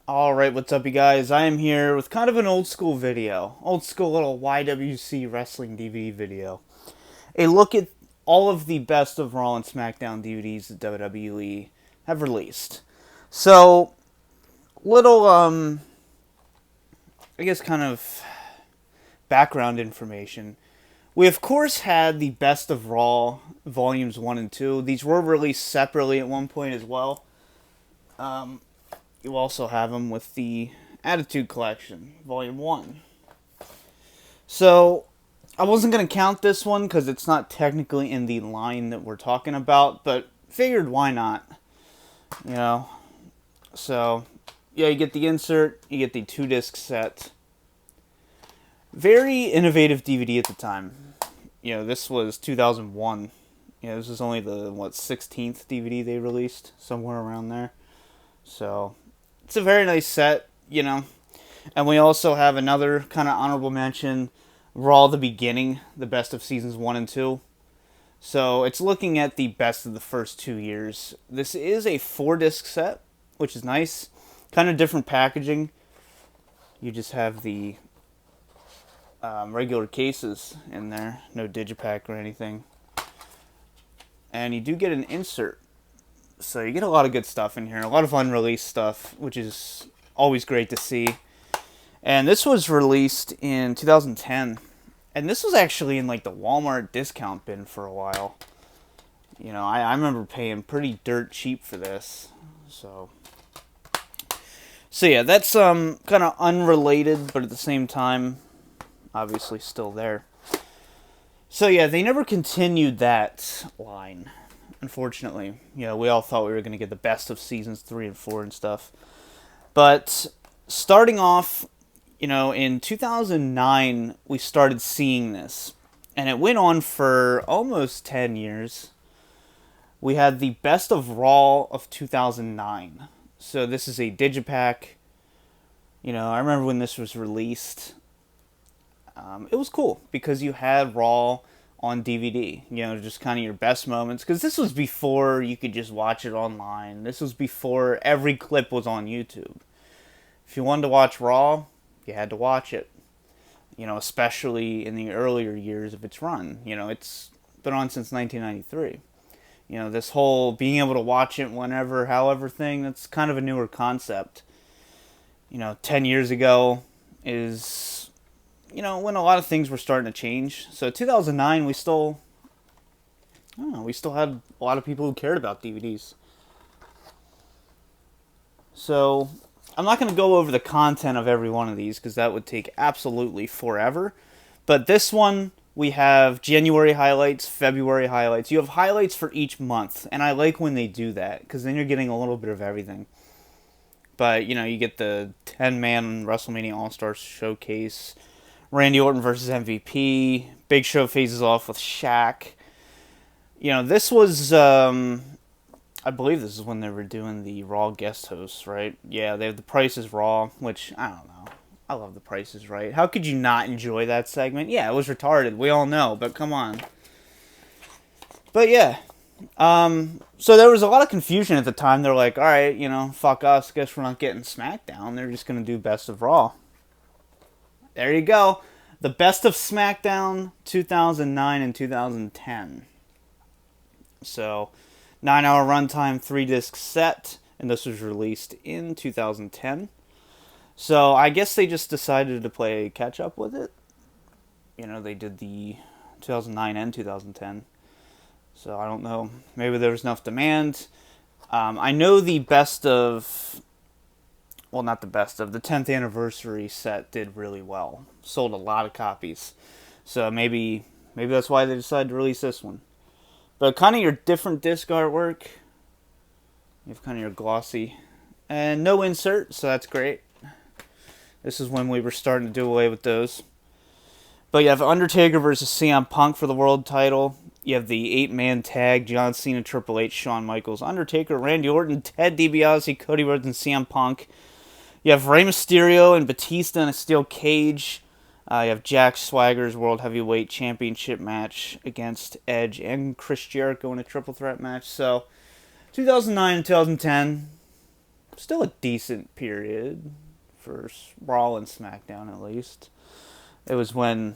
Alright, what's up you guys? I am here with kind of an old school video. Old school little YWC wrestling DVD video. A look at all of the best of Raw and Smackdown DVDs that WWE have released. So, little, I guess kind of background information. We of course had the best of Raw volumes 1 and 2. These were released separately at one point as well. You also have them with the Attitude Collection, Volume 1. So, I wasn't going to count this one because it's not technically in the line that we're talking about, but figured why not, you know. So, yeah, you get the insert, you get the 2-disc set. Very innovative DVD at the time. This was 2001. This was only the, 16th DVD they released, somewhere around there. So, it's a very nice set, And we also have another kind of honorable mention, Raw the Beginning, the best of seasons 1 and 2. So it's looking at the best of the first 2 years. This is a 4-disc set, which is nice. Kind of different packaging. You just have the regular cases in there. No digipack or anything. And you do get an insert. So you get a lot of good stuff in here. A lot of unreleased stuff, which is always great to see. And this was released in 2010. And this was actually in like the Walmart discount bin for a while. I remember paying pretty dirt cheap for this. So yeah, that's kind of unrelated, but at the same time, obviously still there. So yeah, they never continued that line. Unfortunately, we all thought we were going to get the best of seasons 3 and 4 and stuff. But starting off, in 2009, we started seeing this. And it went on for almost 10 years. We had the best of Raw of 2009. So this is a digipack. I remember when this was released. It was cool because you had Raw on DVD, just kind of your best moments, because this was before you could just watch it online. This was before every clip was on YouTube. If you wanted to watch Raw, you had to watch it, especially in the earlier years of its run. It's been on since 1993. This whole being able to watch it whenever, however thing, that's kind of a newer concept. 10 years ago is when a lot of things were starting to change. So 2009, we still had a lot of people who cared about DVDs. So I'm not going to go over the content of every one of these because that would take absolutely forever. But this one, we have January highlights, February highlights. You have highlights for each month, and I like when they do that because then you're getting a little bit of everything. But, you get the 10-man WrestleMania All-Stars Showcase, Randy Orton versus MVP. Big Show faces off with Shaq. This was, I believe this is when they were doing the Raw guest hosts, right? Yeah, they have The Price is Raw, which, I don't know. I love The Price is Right. How could you not enjoy that segment? Yeah, it was retarded. We all know, but come on. But yeah. So there was a lot of confusion at the time. They're like, alright, fuck us. Guess we're not getting SmackDown. They're just going to do Best of Raw. There you go. The Best of SmackDown 2009 and 2010. So, 9-hour runtime, 3-disc set, and this was released in 2010. So, I guess they just decided to play catch up with it. They did the 2009 and 2010. So, I don't know. Maybe there was enough demand. I know the best of... Well, not the best of. The 10th anniversary set did really well. Sold a lot of copies. So maybe that's why they decided to release this one. But kind of your different disc artwork. You have kind of your glossy. And no insert, so that's great. This is when we were starting to do away with those. But you have Undertaker versus CM Punk for the world title. You have the 8-man tag, John Cena, Triple H, Shawn Michaels, Undertaker, Randy Orton, Ted DiBiase, Cody Rhodes, and CM Punk. You have Rey Mysterio and Batista in a steel cage. You have Jack Swagger's World Heavyweight Championship match against Edge and Chris Jericho in a triple threat match. So, 2009 and 2010, still a decent period for Raw and SmackDown, at least. It was when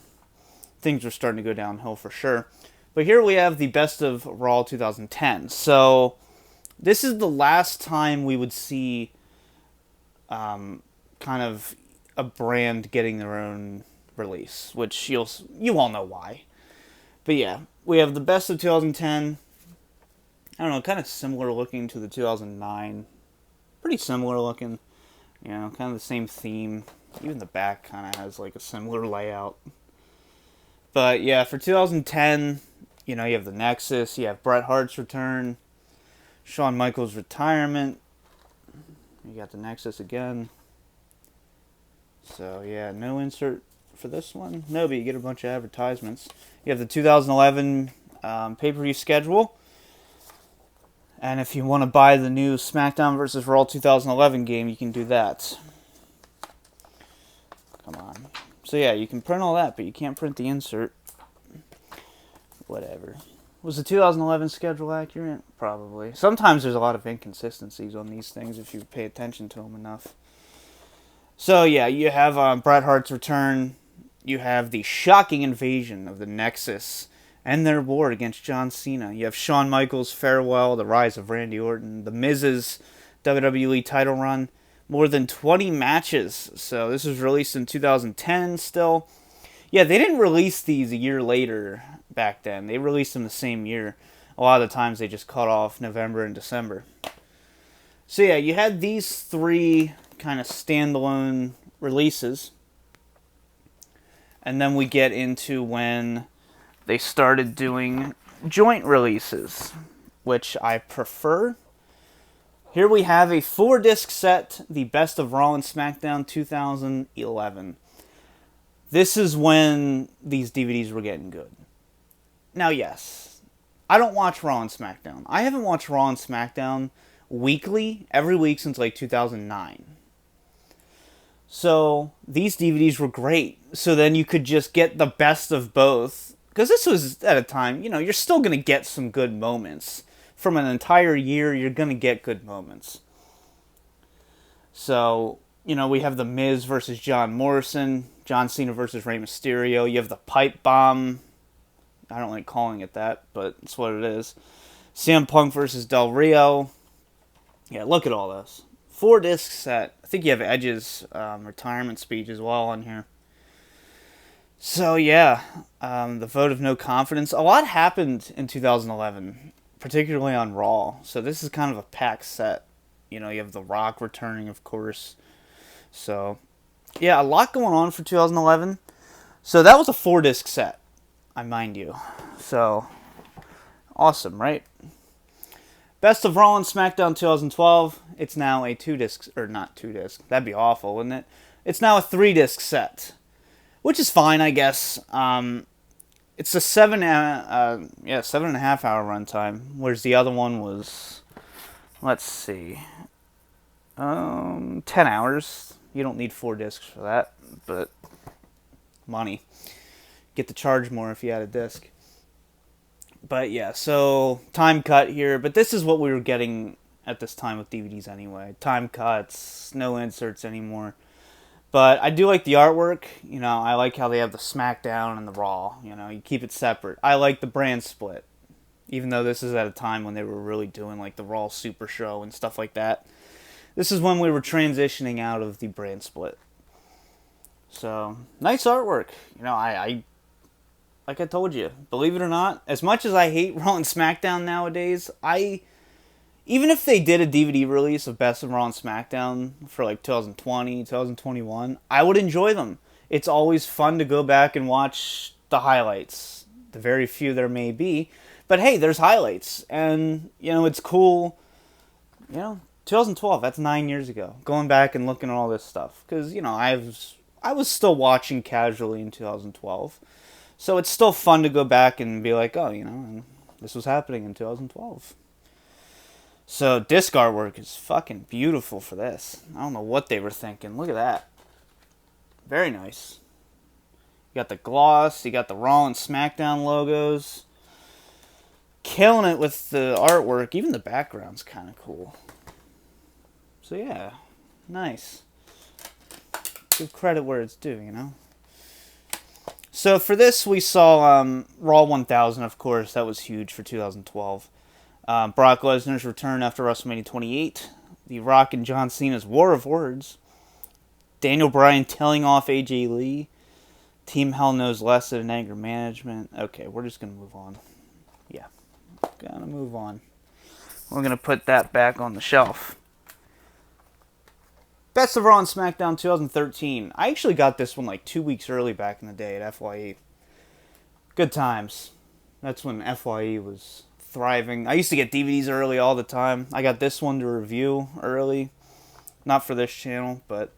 things were starting to go downhill for sure. But here we have the best of Raw 2010. So this is the last time we would see kind of a brand getting their own release, which you all know why. But yeah, we have the best of 2010. I don't know, kind of similar looking to the 2009. Pretty similar looking. You know, kind of the same theme. Even the back kind of has like a similar layout. But yeah, for 2010, you know, you have the Nexus, you have Bret Hart's return, Shawn Michaels' retirement. You got the Nexus again. So yeah, no insert for this one. No, but you get a bunch of advertisements. You have the 2011 pay-per-view schedule. And if you want to buy the new SmackDown vs. Raw 2011 game, you can do that. Come on. So yeah, you can print all that, but you can't print the insert. Whatever. Was the 2011 schedule accurate? Probably. Sometimes there's a lot of inconsistencies on these things if you pay attention to them enough. So yeah, you have Bret Hart's return. You have the shocking invasion of the Nexus and their war against John Cena. You have Shawn Michaels' farewell, the rise of Randy Orton, the Miz's WWE title run, more than 20 matches. So this was released in 2010 still. Yeah, they didn't release these a year later back then. They released them the same year. A lot of the times they just cut off November and December. So yeah, you had these three kind of standalone releases. And then we get into when they started doing joint releases, which I prefer. Here we have a 4-disc set, the Best of Raw and SmackDown 2011. This is when these DVDs were getting good. Now, yes, I don't watch Raw and SmackDown. I haven't watched Raw and SmackDown weekly, every week since like 2009. So, these DVDs were great. So then you could just get the best of both. Because this was at a time, you know, you're still going to get some good moments. From an entire year, you're going to get good moments. So, you know, we have the Miz versus John Morrison, John Cena versus Rey Mysterio. You have the Pipe Bomb. I don't like calling it that, but it's what it is. CM Punk versus Del Rio. Yeah, look at all this. 4-disc set. I think you have Edge's retirement speech as well on here. So, yeah, the vote of no confidence. A lot happened in 2011, particularly on Raw. So this is kind of a packed set. You know, you have The Rock returning, of course. So, yeah, a lot going on for 2011. So that was a 4-disc set, I mind you. So, awesome, right? Best of Raw and SmackDown 2012. It's now a 2-disc, or not 2-disc. That'd be awful, wouldn't it? It's now a 3-disc set. Which is fine, I guess. It's a 7.5 hour runtime, whereas the other one was, let's see, 10 hours. You don't need 4 discs for that, but money. Get to charge more if you add a disc. But yeah, so time cut here, but this is what we were getting at this time with DVDs anyway. Time cuts, no inserts anymore. But I do like the artwork. You know, I like how they have the SmackDown and the Raw. You know, you keep it separate. I like the brand split. Even though this is at a time when they were really doing like the Raw Super Show and stuff like that. This is when we were transitioning out of the brand split. So, nice artwork. You know, I like I told you, believe it or not, as much as I hate Raw and SmackDown nowadays, even if they did a DVD release of Best of Raw and SmackDown for like 2020, 2021, I would enjoy them. It's always fun to go back and watch the highlights. The very few there may be. But hey, there's highlights. And, you know, it's cool. You know, 2012, that's 9 years ago. Going back and looking at all this stuff. Because, you know, I was still watching casually in 2012. So it's still fun to go back and be like, oh, you know, this was happening in 2012. So, disc artwork is fucking beautiful for this. I don't know what they were thinking. Look at that. Very nice. You got the gloss. You got the Raw and SmackDown logos. Killing it with the artwork. Even the background's kind of cool. So yeah, nice. Give credit where it's due, you know. So for this, we saw Raw 1000, of course. That was huge for 2012. Brock Lesnar's return after WrestleMania 28. The Rock and John Cena's War of Words. Daniel Bryan telling off AJ Lee. Team Hell Knows Less at an Anger Management. Okay, we're just going to move on. Yeah, gonna move on. We're going to put that back on the shelf. Best of Raw and SmackDown 2013. I actually got this one like 2 weeks early back in the day at FYE. Good times. That's when FYE was thriving. I used to get DVDs early all the time. I got this one to review early. Not for this channel, but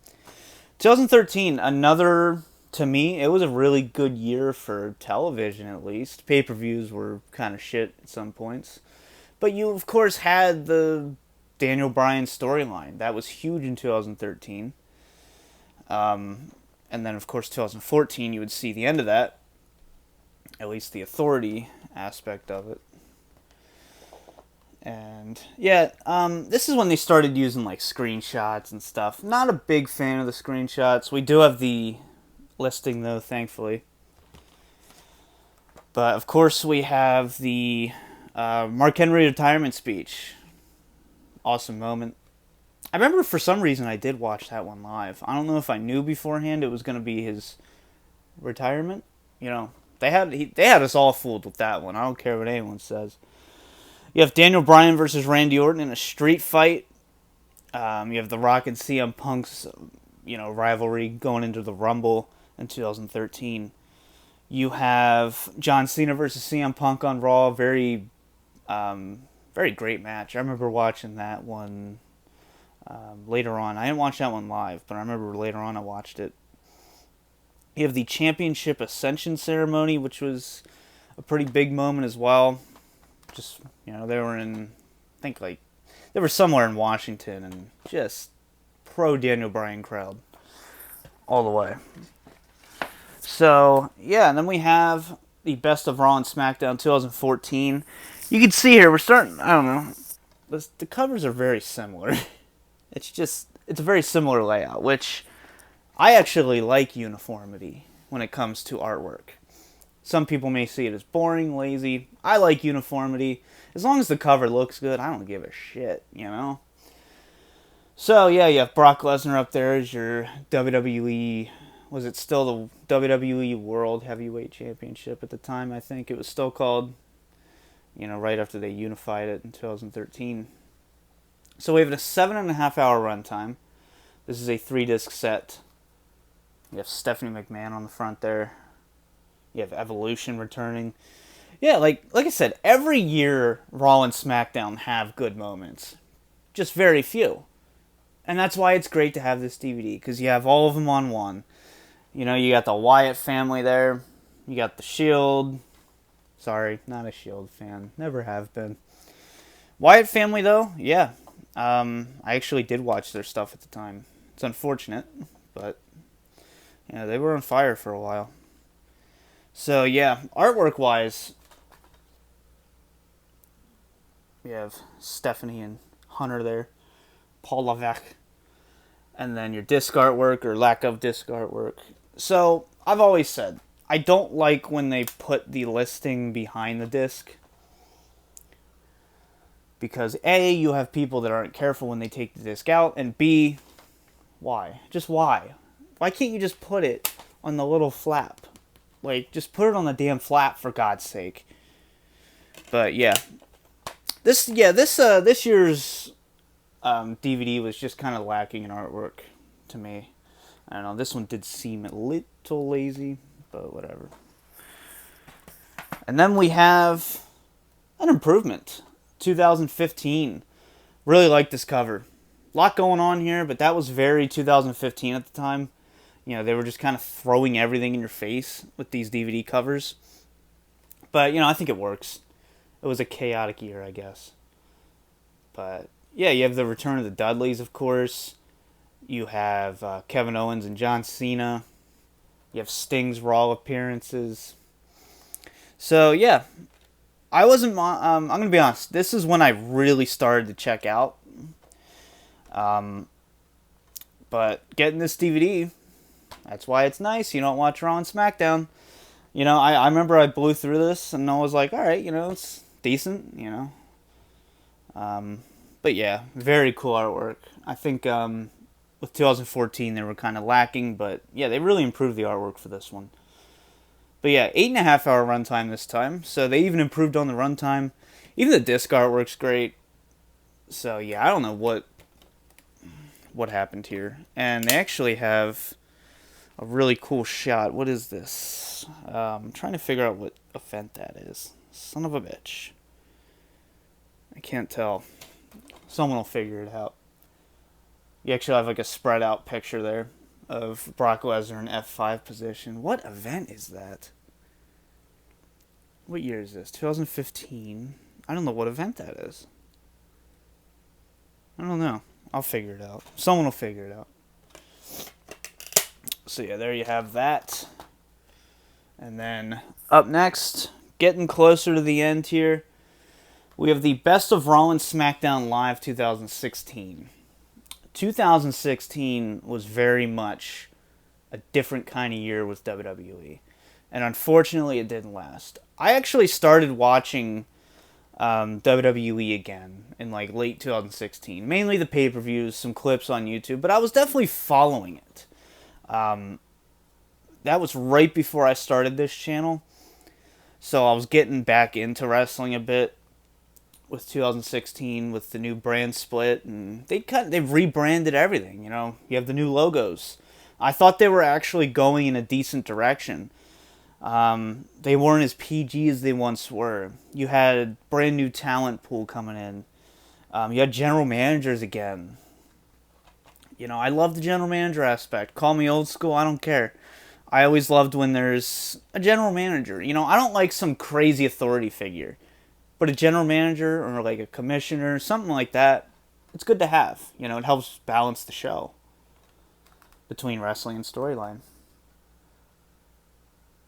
2013, another, to me, it was a really good year for television at least. Pay-per-views were kind of shit at some points. But you, of course, had the Daniel Bryan storyline. That was huge in 2013. And then, of course, 2014, you would see the end of that. At least the authority aspect of it. And, yeah, this is when they started using, like, screenshots and stuff. Not a big fan of the screenshots. We do have the listing, though, thankfully. But, of course, we have the Mark Henry retirement speech. Awesome moment. I remember for some reason I did watch that one live. I don't know if I knew beforehand it was going to be his retirement. You know, they had us all fooled with that one. I don't care what anyone says. You have Daniel Bryan versus Randy Orton in a street fight. You have The Rock and CM Punk's, rivalry going into the Rumble in 2013. You have John Cena versus CM Punk on Raw. Very great match. I remember watching that one later on. I didn't watch that one live, but I remember later on I watched it. You have the Championship Ascension Ceremony, which was a pretty big moment as well. Just, they were in, I think, they were somewhere in Washington, and just pro Daniel Bryan crowd all the way. So, yeah, and then we have the Best of Raw and SmackDown 2014. You can see here, we're starting, I don't know, the covers are very similar. It's a very similar layout, which I actually like uniformity when it comes to artwork. Some people may see it as boring, lazy. I like uniformity. As long as the cover looks good, I don't give a shit, So, yeah, you have Brock Lesnar up there as your WWE, was it still the WWE World Heavyweight Championship at the time, I think it was still called, right after they unified it in 2013. So we have a 7.5-hour runtime. This is a 3-disc set. You have Stephanie McMahon on the front there. You have Evolution returning. Yeah, like I said, every year Raw and SmackDown have good moments. Just very few. And that's why it's great to have this DVD, because you have all of them on one. You got the Wyatt family there. You got the Shield. Sorry, not a Shield fan. Never have been. Wyatt family, though, yeah. I actually did watch their stuff at the time. It's unfortunate, but they were on fire for a while. So, yeah, artwork-wise, we have Stephanie and Hunter there. Paul Levesque. And then your disc artwork, or lack of disc artwork. So, I've always said, I don't like when they put the listing behind the disc. Because A, you have people that aren't careful when they take the disc out, and B, why? Just why? Why can't you just put it on the little flap? Just put it on the damn flap, for God's sake. But yeah, this year's DVD was just kind of lacking in artwork to me. I don't know. This one did seem a little lazy, but whatever. And then we have an improvement. 2015. Really like this cover. A lot going on here, but that was very 2015 at the time. They were just kind of throwing everything in your face with these DVD covers. But, I think it works. It was a chaotic year, I guess. But, yeah, you have the return of the Dudleys, of course. You have Kevin Owens and John Cena. You have Sting's Raw appearances. So, yeah. I'm going to be honest. This is when I really started to check out. But getting this DVD, that's why it's nice. You don't watch Raw and Smackdown. I remember I blew through this and I was like, all right, it's decent, But yeah, very cool artwork. I think with 2014 they were kind of lacking, but yeah, they really improved the artwork for this one. But yeah, 8.5 hour runtime this time, so they even improved on the runtime. Even the disc artwork's great. So yeah, I don't know what happened here. And they actually have a really cool shot. What is this? I'm trying to figure out what event that is. Son of a bitch. I can't tell. Someone will figure it out. You actually have like a spread out picture there of Brock Lesnar in F5 position. What event is that? What year is this? 2015. I don't know what event that is. I don't know. I'll figure it out. Someone will figure it out. So yeah, there you have that. And then up next, getting closer to the end here, we have the Best of Raw and SmackDown Live 2016. 2016 was very much a different kind of year with WWE. And unfortunately, it didn't last. I actually started watching WWE again in like late 2016. Mainly the pay-per-views, some clips on YouTube, but I was definitely following it. That was right before I started this channel. So I was getting back into wrestling a bit with 2016 with the new brand split, and they've rebranded everything, You have the new logos. I thought they were actually going in a decent direction. They weren't as PG as they once were. You had a brand new talent pool coming in. You had general managers again. I love the general manager aspect. Call me old school, I don't care. I always loved when there's a general manager. I don't like some crazy authority figure. But a general manager or like a commissioner, something like that, it's good to have. It helps balance the show between wrestling and storyline.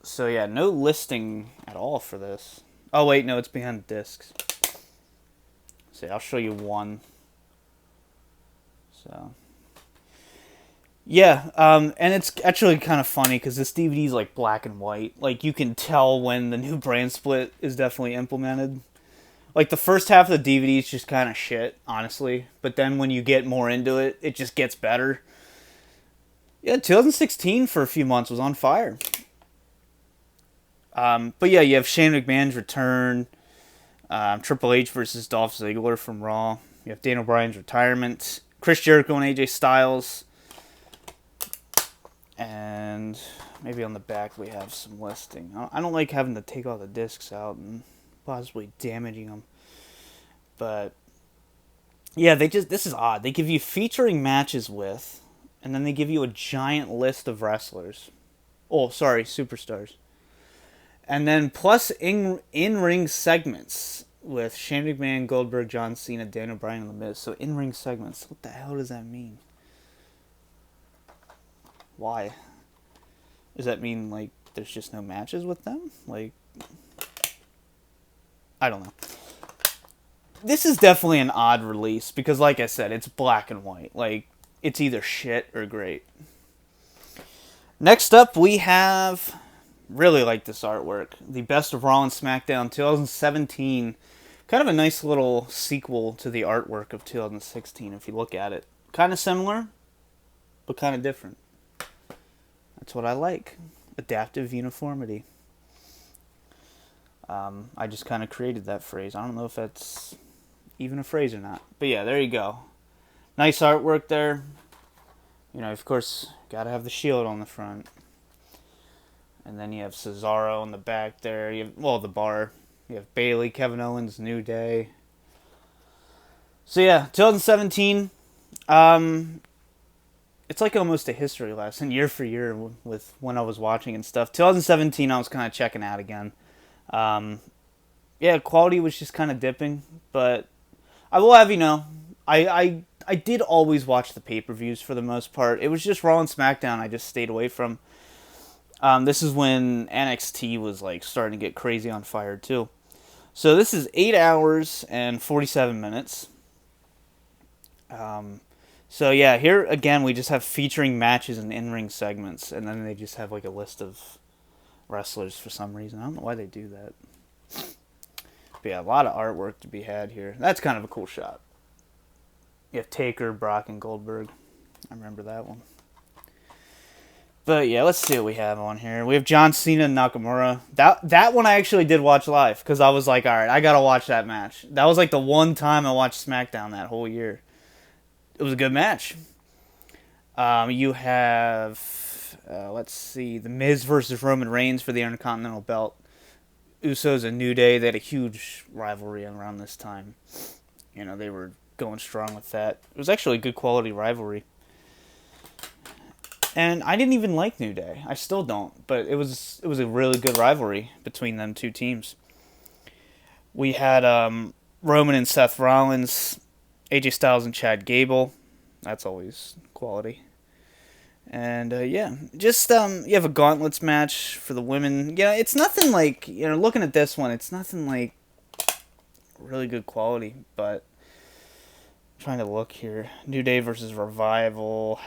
So yeah, no listing at all for this. Oh wait, no, it's behind the discs. So yeah, I'll show you one. So yeah, and it's actually kind of funny because this DVD is like black and white. Like you can tell when the new brand split is definitely implemented. Like the first half of the DVD is just kind of shit, honestly. But then when you get more into it, it just gets better. Yeah, 2016 for a few months was on fire. But yeah, you have Shane McMahon's return, Triple H versus Dolph Ziggler from Raw. You have Daniel Bryan's retirement, Chris Jericho and AJ Styles. And maybe on the back we have some listing. I don't like having to take all the discs out and possibly damaging them. But yeah, this is odd. They give you featuring matches with, and then they give you a giant list of wrestlers. Oh, sorry, superstars. And then plus in-ring segments with Shane McMahon, Goldberg, John Cena, Daniel Bryan, and The Miz. So in-ring segments. What the hell does that mean? Why? Does that mean, like, there's just no matches with them? Like, I don't know. This is definitely an odd release because, like I said, it's black and white. Like, it's either shit or great. Next up, we have... Really like this artwork. The Best of Raw and SmackDown 2017. Kind of a nice little sequel to the artwork of 2016 if you look at it. Kind of similar, but kind of different. That's what I like. Adaptive uniformity. I just kind of created that phrase. I don't know if that's even a phrase or not. But yeah, there you go. Nice artwork there. Of course, gotta have the shield on the front. And then you have Cesaro on the back there. You have, the bar. You have Bayley, Kevin Owens, New Day. So yeah, 2017. It's like almost a history lesson, year for year, with when I was watching and stuff. 2017, I was kind of checking out again. Yeah, quality was just kind of dipping, but I will have you know, I did always watch the pay-per-views for the most part. It was just Raw and SmackDown I just stayed away from. This is when NXT was like starting to get crazy on fire too. So this is 8 hours and 47 minutes. So yeah, here again we just have featuring matches and in-ring segments, and then they just have like a list of wrestlers for some reason. I don't know why they do that. But yeah, a lot of artwork to be had here. That's kind of a cool shot. You have Taker, Brock, and Goldberg. I remember that one. But yeah, let's see what we have on here. We have John Cena and Nakamura. That one I actually did watch live because I was like, all right, I gotta watch that match. That was like the one time I watched SmackDown that whole year. It was a good match. You have, let's see, The Miz versus Roman Reigns for the Intercontinental Belt. Usos and New Day, they had a huge rivalry around this time. You know, they were going strong with that. It was actually a good quality rivalry. And I didn't even like New Day. I still don't, but it was a really good rivalry between them two teams. We had Roman and Seth Rollins, AJ Styles and Chad Gable. That's always quality. And yeah, just you have a gauntlets match for the women. Yeah, it's nothing like, you know, looking at this one, it's nothing like really good quality, but I'm trying to look here. New Day versus Revival.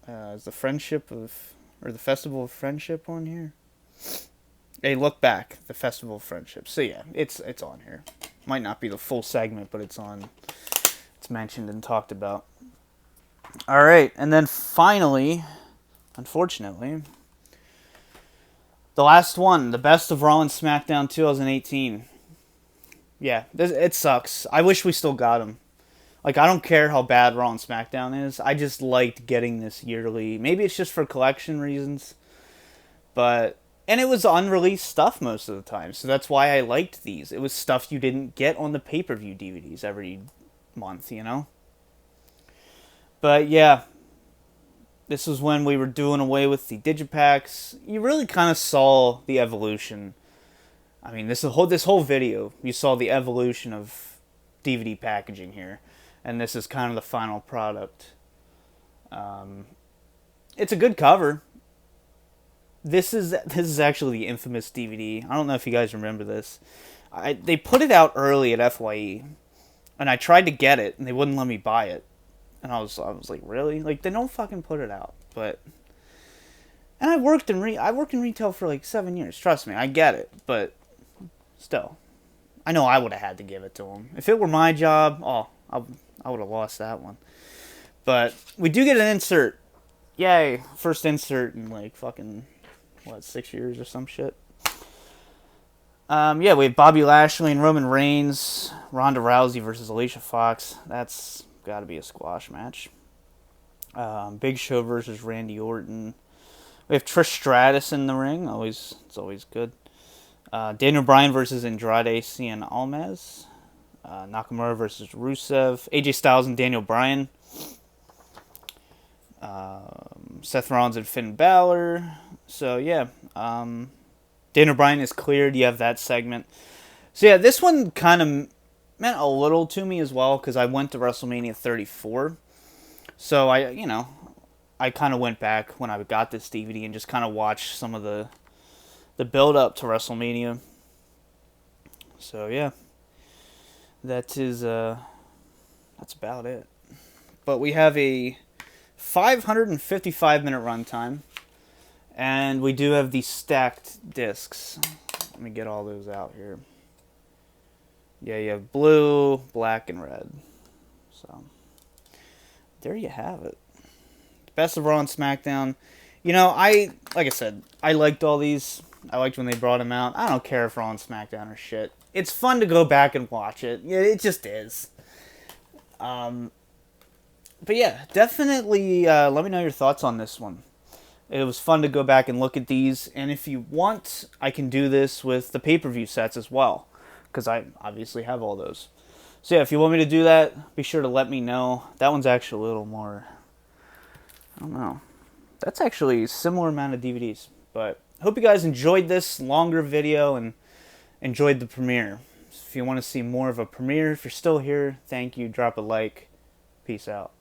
Is the Festival of Friendship on here? Hey, look back, the Festival of Friendship. So yeah, it's on here. Might not be the full segment, but it's on. It's mentioned and talked about. All right, and then finally, unfortunately, the last one, the Best of Raw and SmackDown 2018. Yeah, it sucks. I wish we still got them. Like, I don't care how bad Raw and SmackDown is. I just liked getting this yearly. Maybe it's just for collection reasons. But, and it was unreleased stuff most of the time. So that's why I liked these. It was stuff you didn't get on the pay-per-view DVDs every month, you know? But yeah, this was when we were doing away with the digipacks. You really kind of saw the evolution. I mean, this whole video, you saw the evolution of DVD packaging here. And this is kind of the final product. It's a good cover. This is actually the infamous DVD. I don't know if you guys remember this. They put it out early at FYE, and I tried to get it, and they wouldn't let me buy it. And I was like, really? Like, they don't fucking put it out. But, and I worked in retail for like 7 years. Trust me, I get it. But still, I know I would have had to give it to them if it were my job. I would have lost that one. But we do get an insert. Yay. First insert in like fucking, 6 years or some shit. Yeah, we have Bobby Lashley and Roman Reigns. Ronda Rousey versus Alicia Fox. That's got to be a squash match. Big Show versus Randy Orton. We have Trish Stratus in the ring. It's always good. Daniel Bryan versus Andrade Cien Almas. Nakamura versus Rusev. AJ Styles and Daniel Bryan. Seth Rollins and Finn Balor. So, yeah. Daniel Bryan is cleared. You have that segment. So, yeah, this one kind of meant a little to me as well because I went to WrestleMania 34. So, I kind of went back when I got this DVD and just kind of watched some of the build-up to WrestleMania. So, yeah. That's about it. But we have a 555-minute runtime. And we do have these stacked discs. Let me get all those out here. Yeah, you have blue, black, and red. So, there you have it. Best of Raw and SmackDown. You know, like I said, I liked all these. I liked when they brought them out. I don't care if Raw and SmackDown are shit. It's fun to go back and watch it. Yeah, it just is. But yeah, definitely let me know your thoughts on this one. It was fun to go back and look at these. And if you want, I can do this with the pay-per-view sets as well. Because I obviously have all those. So yeah, if you want me to do that, be sure to let me know. That one's actually a little more, I don't know. That's actually a similar amount of DVDs. But I hope you guys enjoyed this longer video and enjoyed the premiere. If you want to see more of a premiere, if you're still here, thank you. Drop a like. Peace out.